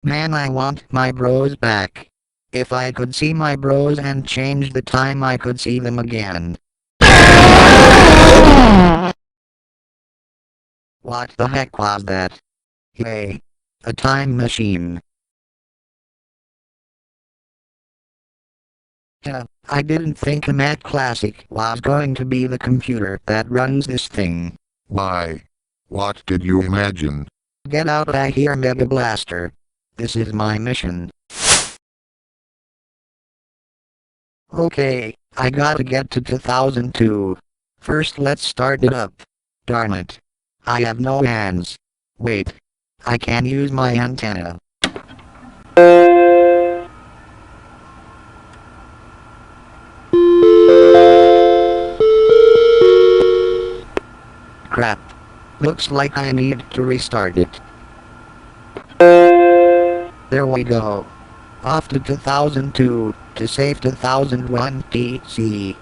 Man, I want my bros back. If I could see my bros and change the time, I could see them again. What the heck was that? Hey, a time machine. I didn't think a Mac Classic was going to be the computer that runs this thing. Why? What did you imagine? Get out of here, Mega Blaster. This is my mission. Okay, I gotta get to 2002. First let's start it up. Darn it. I have no hands. Wait. I can use my antenna. Crap. Looks like I need to restart it. There we go. Off to 2002, to save 2001 PC.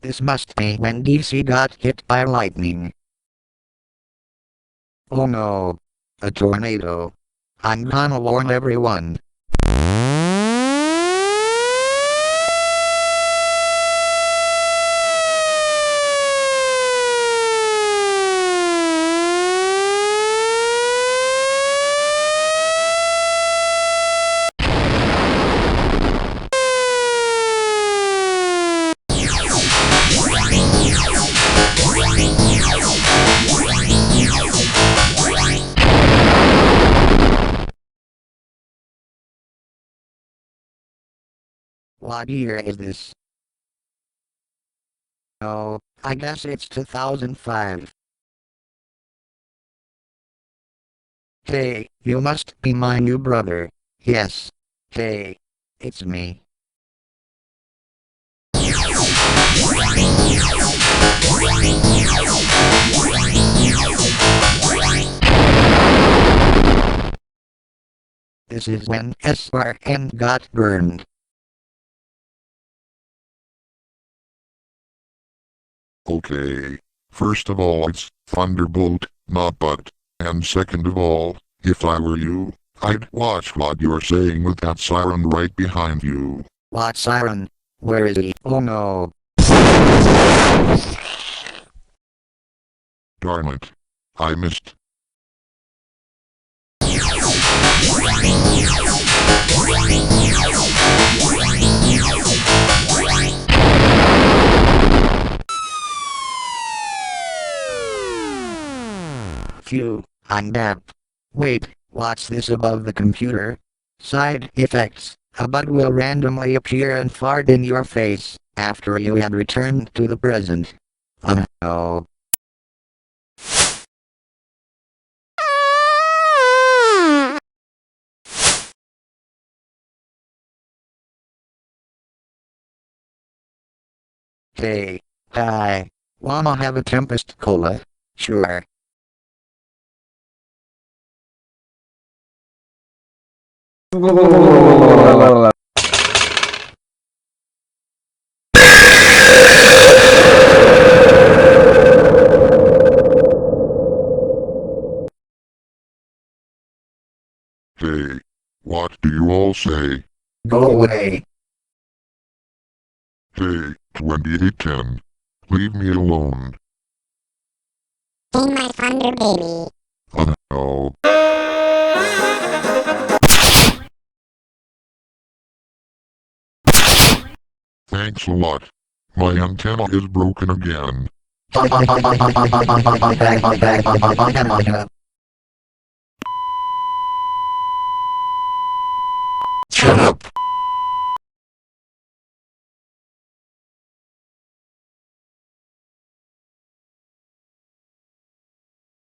This must be when DC got hit by lightning. Oh no. A tornado. I'm gonna warn everyone. What year is this? Oh, I guess it's 2005. Hey, you must be my new brother. Yes. Hey, it's me. This is when SRN got burned. Okay. First of all, it's thunderbolt, not but. And second of all, if I were you, I'd watch what you're saying with that siren right behind you. What siren? Where is he? Oh no. Darn it. I missed. Phew, I'm dead. Wait, what's this above the computer? Side effects. A bug will randomly appear and fart in your face after you have returned to the present. Oh no. Hey, hi. Wanna have a Tempest Cola? Sure. Hey. What do you all say? Go away. Hey, 2810. Leave me alone. Be my thunder baby. Oh no. Thanks a lot. My antenna is broken again. Shut up.